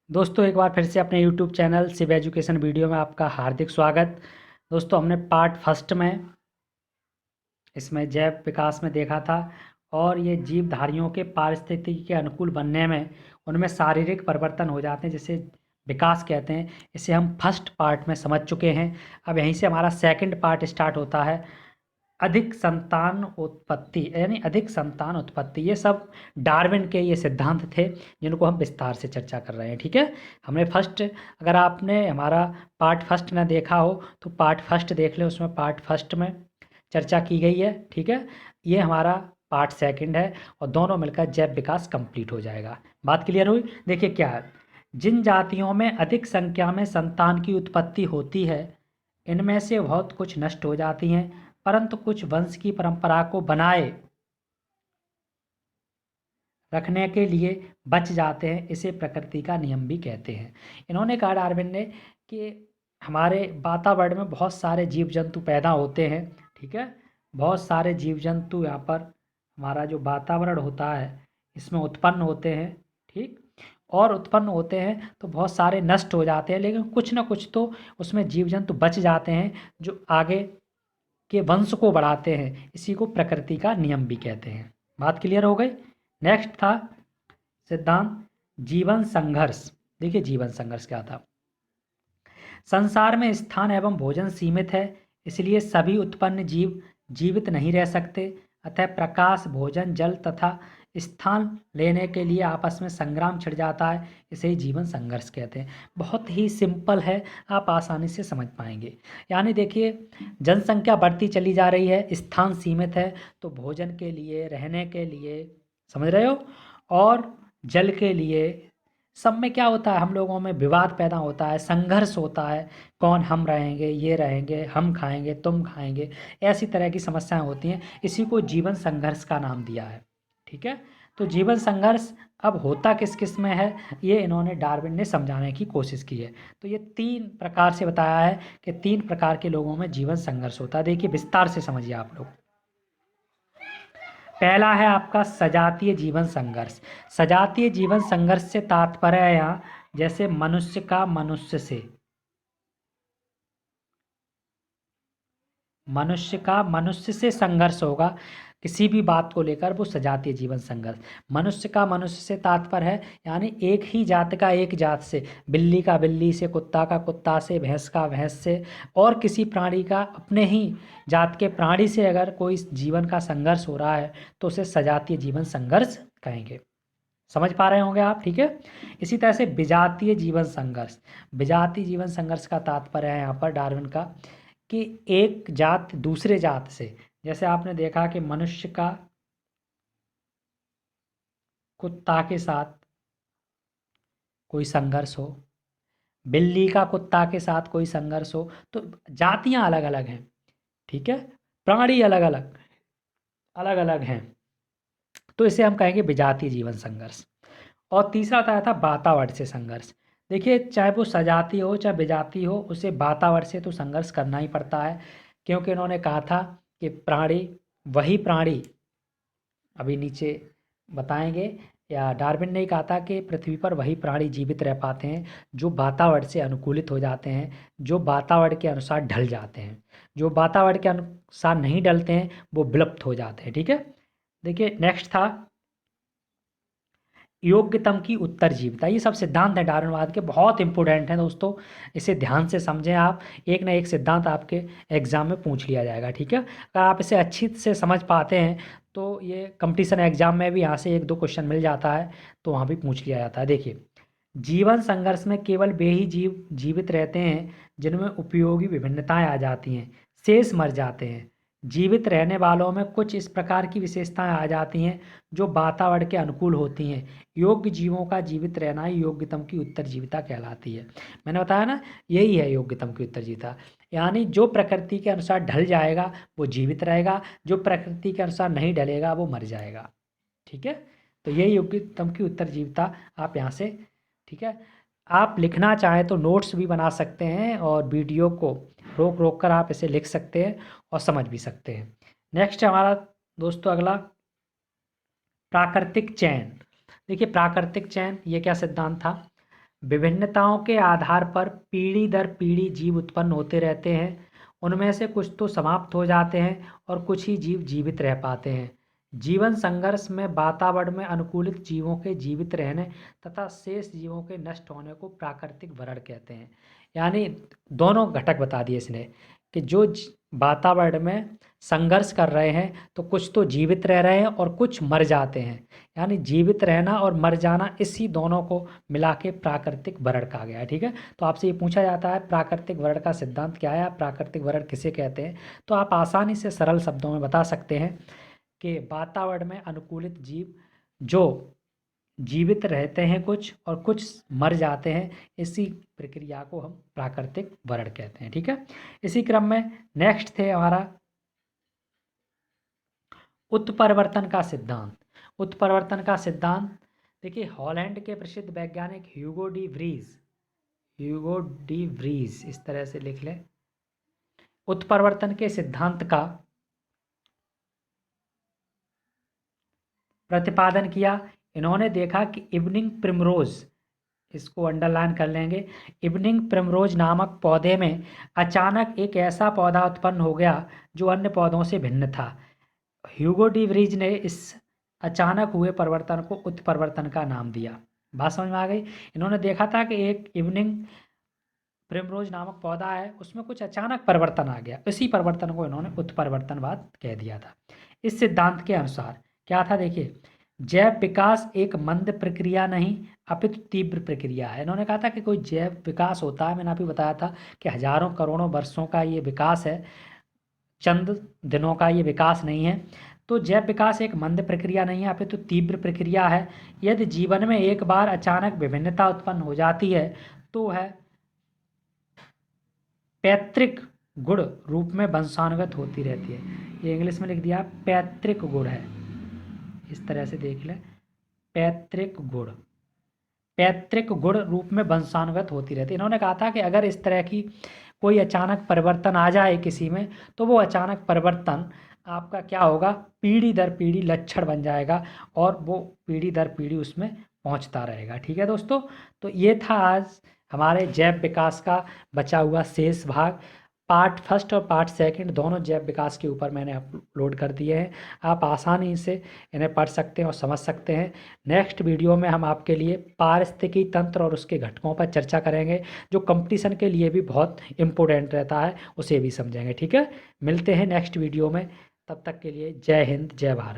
दोस्तों एक बार फिर से अपने YouTube channel Shiv education video में आपका हार्दिक स्वागत। दोस्तों हमने पार्ट फर्स्ट में इसमें जैव विकास में देखा था और ये जीवधारियों के पारिस्थितिकी के अनुकूल बनने में उनमें शारीरिक परिवर्तन हो जाते हैं जिसे विकास कहते हैं। इसे हम फर्स्ट पार्ट में समझ चुके हैं। अब यहीं से हमारा सेकंड पार्ट स्टार्ट होता है, अधिक संतान उत्पत्ति यानी अधिक संतान उत्पत्ति। ये सब डार्विन के ये सिद्धांत थे जिनको हम विस्तार से चर्चा कर रहे हैं। ठीक है, हमने फर्स्ट, अगर आपने हमारा पार्ट फर्स्ट ना देखा हो तो पार्ट फर्स्ट देख लें, उसमें पार्ट फर्स्ट में चर्चा की गई है। ठीक है, ये हमारा पार्ट सेकंड है और दोनों मिलकर जैव विकास कंप्लीट हो जाएगा। बात क्लियर हुई? देखिए क्या है, जिन जातियों में अधिक संख्या में संतान की उत्पत्ति होती है इनमें से बहुत कुछ नष्ट हो जाती हैं, परंतु कुछ वंश की परंपरा को बनाए रखने के लिए बच जाते हैं। इसे प्रकृति का नियम भी कहते हैं। इन्होंने कहा, डार्विन ने, कि हमारे वातावरण में बहुत सारे जीव जंतु पैदा होते हैं। ठीक है, बहुत सारे जीव जंतु यहाँ पर हमारा जो वातावरण होता है इसमें उत्पन्न होते हैं। ठीक, और उत्पन्न होते हैं तो बहुत सारे नष्ट हो जाते हैं, लेकिन कुछ ना कुछ तो उसमें जीव जंतु बच जाते हैं जो आगे के वंश को बढ़ाते हैं। इसी को प्रकृति का नियम भी कहते हैं। बात क्लियर हो गई? नेक्स्ट था सिद्धांत जीवन संघर्ष। देखिए जीवन संघर्ष क्या था। संसार में स्थान एवं भोजन सीमित है, इसलिए सभी उत्पन्न जीव जीवित नहीं रह सकते। अतः प्रकाश, भोजन, जल तथा स्थान लेने के लिए आपस में संग्राम छिड़ जाता है। इसे ही जीवन संघर्ष कहते हैं। बहुत ही सिंपल है, आप आसानी से समझ पाएंगे। यानी देखिए, जनसंख्या बढ़ती चली जा रही है, स्थान सीमित है, तो भोजन के लिए, रहने के लिए, समझ रहे हो, और जल के लिए, सब में क्या होता है, हम लोगों में विवाद पैदा होता है, संघर्ष होता है। कौन, हम रहेंगे, ये रहेंगे, हम खाएंगे, तुम खाएंगे, ऐसी तरह की समस्याएं होती हैं। इसी को जीवन संघर्ष का नाम दिया है। ठीक है, तो जीवन संघर्ष अब होता किस किस में है, ये इन्होंने, डार्विन ने, समझाने की कोशिश की है। तो ये 3 प्रकार से बताया है कि 3 प्रकार के लोगों में जीवन संघर्ष होता है। देखिए विस्तार से समझिए आप लोग। पहला है आपका सजातीय जीवन संघर्ष। सजातीय जीवन संघर्ष से तात्पर्य है यहाँ, जैसे मनुष्य का मनुष्य से संघर्ष होगा किसी भी बात को लेकर, वो सजातीय जीवन संघर्ष। मनुष्य का मनुष्य से तात्पर्य है यानी एक ही जात का एक जात से, बिल्ली का बिल्ली से, कुत्ता का कुत्ता से, भैंस का भैंस से, और किसी प्राणी का अपने ही जात के प्राणी से अगर कोई जीवन का संघर्ष हो रहा है तो उसे सजातीय जीवन संघर्ष कहेंगे। समझ पा रहे होंगे आप? ठीक है, इसी तरह से विजातीय जीवन संघर्ष। विजातीय जीवन संघर्ष का तात्पर्य है यहाँ पर डार्विन का कि एक जात दूसरे जात से, जैसे आपने देखा कि मनुष्य का कुत्ता के साथ कोई संघर्ष हो, बिल्ली का कुत्ता के साथ कोई संघर्ष हो, तो जातियां अलग अलग हैं। ठीक है, प्राणी अलग अलग अलग अलग हैं, तो इसे हम कहेंगे विजातीय जीवन संघर्ष। और तीसरा बताया था वातावरण से संघर्ष। देखिए, चाहे वो सजाती हो चाहे विजाती हो, उसे वातावरण से तो संघर्ष करना ही पड़ता है, क्योंकि इन्होंने कहा था कि प्राणी, वही प्राणी, अभी नीचे बताएंगे, या डार्विन ने ही कहा था कि पृथ्वी पर वही प्राणी जीवित रह पाते हैं जो वातावरण से अनुकूलित हो जाते हैं, जो वातावरण के अनुसार ढल जाते हैं। जो वातावरण के अनुसार नहीं ढलते हैं वो विलुप्त हो जाते हैं। ठीक है, देखिए नेक्स्ट था योग्यतम की उत्तरजीविता। ये सब सिद्धांत हैं डार्विनवाद के, बहुत इंपॉर्टेंट हैं दोस्तों, इसे ध्यान से समझें आप। एक ना एक सिद्धांत आपके एग्जाम में पूछ लिया जाएगा। ठीक है, अगर आप इसे अच्छी से समझ पाते हैं तो ये कंपटीशन एग्जाम में भी यहाँ से 1-2 क्वेश्चन मिल जाता है, तो वहाँ भी पूछ लिया जाता है। देखिए, जीवन संघर्ष में केवल वे ही जीव जीवित रहते हैं जिनमें उपयोगी विभिन्नताएं आ जाती हैं, शेष मर जाते हैं। जीवित रहने वालों में कुछ इस प्रकार की विशेषताएं आ जाती हैं जो वातावरण के अनुकूल होती हैं। योग्य जीवों का जीवित रहना ही योग्यतम की उत्तरजीविता कहलाती है। मैंने बताया ना, यही है योग्यतम की उत्तरजीविता। यानी जो प्रकृति के अनुसार ढल जाएगा वो जीवित रहेगा, जो प्रकृति के अनुसार नहीं ढलेगा वो मर जाएगा। ठीक है, तो यही योग्यतम की उत्तरजीविता आप यहाँ से, ठीक है, आप लिखना चाहें तो नोट्स भी बना सकते हैं और वीडियो को रोक रोक कर आप इसे लिख सकते हैं और समझ भी सकते हैं। नेक्स्ट हमारा दोस्तों अगला प्राकृतिक चयन। देखिए प्राकृतिक चयन ये क्या सिद्धांत था। विभिन्नताओं के आधार पर पीढ़ी दर पीढ़ी जीव उत्पन्न होते रहते हैं। उनमें से कुछ तो समाप्त हो जाते हैं और कुछ ही जीव जीवित रह पाते हैं। जीवन संघर्ष में वातावरण में अनुकूलित जीवों के जीवित रहने तथा शेष जीवों के नष्ट होने को प्राकृतिक वरण कहते हैं। यानी दोनों घटक बता दिए इसने कि जो वातावरण में संघर्ष कर रहे हैं तो कुछ तो जीवित रह रहे हैं और कुछ मर जाते हैं। यानी जीवित रहना और मर जाना, इसी दोनों को मिला के प्राकृतिक वरण कहा गया है। ठीक है, तो आपसे ये पूछा जाता है प्राकृतिक वरण का सिद्धांत क्या है, प्राकृतिक वरण किसे कहते हैं, तो आप आसानी से सरल शब्दों में बता सकते हैं कि वातावरण में अनुकूलित जीव जो जीवित रहते हैं कुछ और कुछ मर जाते हैं, इसी प्रक्रिया को हम प्राकृतिक वरण कहते हैं। ठीक है, इसी क्रम में नेक्स्ट थे हमारा उत्परिवर्तन का सिद्धांत। उत्परिवर्तन का सिद्धांत देखिए, हॉलैंड के प्रसिद्ध वैज्ञानिक ह्यूगो डी व्रीज इस तरह से लिख लें, उत्परिवर्तन के सिद्धांत का प्रतिपादन किया। इन्होंने देखा कि इवनिंग प्रिमरोज, इसको अंडरलाइन कर लेंगे, इवनिंग प्रिमरोज नामक पौधे में अचानक एक ऐसा पौधा उत्पन्न हो गया जो अन्य पौधों से भिन्न था। ह्यूगो डी व्रीज ने इस अचानक हुए परिवर्तन को उत्परिवर्तन का नाम दिया। बात समझ में आ गई। इन्होंने देखा था कि एक इवनिंग प्रिमरोज नामक पौधा है, उसमें कुछ अचानक परिवर्तन आ गया, इसी परिवर्तन को इन्होंने उत्परिवर्तनवाद कह दिया था। इस सिद्धांत के अनुसार क्या था, देखिए, जैव विकास एक मंद प्रक्रिया नहीं अपितु तीव्र प्रक्रिया है। इन्होंने कहा था कि कोई जैव विकास होता है, मैंने अभी बताया था कि हजारों करोड़ों वर्षों का ये विकास है, चंद दिनों का ये विकास नहीं है। तो जैव विकास एक मंद प्रक्रिया नहीं है अपितु तीव्र प्रक्रिया है। यदि जीवन में एक बार अचानक विभिन्नता उत्पन्न हो जाती है तो है पैतृक गुण रूप में वंशानुगत होती रहती है। ये इंग्लिश में लिख दिया, पैतृक गुण है, इस तरह से देख लें, पैतृक गुण रूप में वंशानुगत होती रहती है। इन्होंने कहा था कि अगर इस तरह की कोई अचानक परिवर्तन आ जाए किसी में, तो वो अचानक परिवर्तन आपका क्या होगा, पीढ़ी दर पीढ़ी लक्षण बन जाएगा और वो पीढ़ी दर पीढ़ी उसमें पहुंचता रहेगा। ठीक है दोस्तों, तो ये था आज हमारे जैव विकास का बचा हुआ शेष भाग। पार्ट फर्स्ट और पार्ट सेकंड दोनों जैव विकास के ऊपर मैंने अपलोड कर दिए हैं, आप आसानी से इन्हें पढ़ सकते हैं और समझ सकते हैं। नेक्स्ट वीडियो में हम आपके लिए पारिस्थितिकी तंत्र और उसके घटकों पर चर्चा करेंगे, जो कंपटीशन के लिए भी बहुत इम्पोर्टेंट रहता है, उसे भी समझेंगे। ठीक है, मिलते हैं नेक्स्ट वीडियो में, तब तक के लिए जय हिंद जय भारत।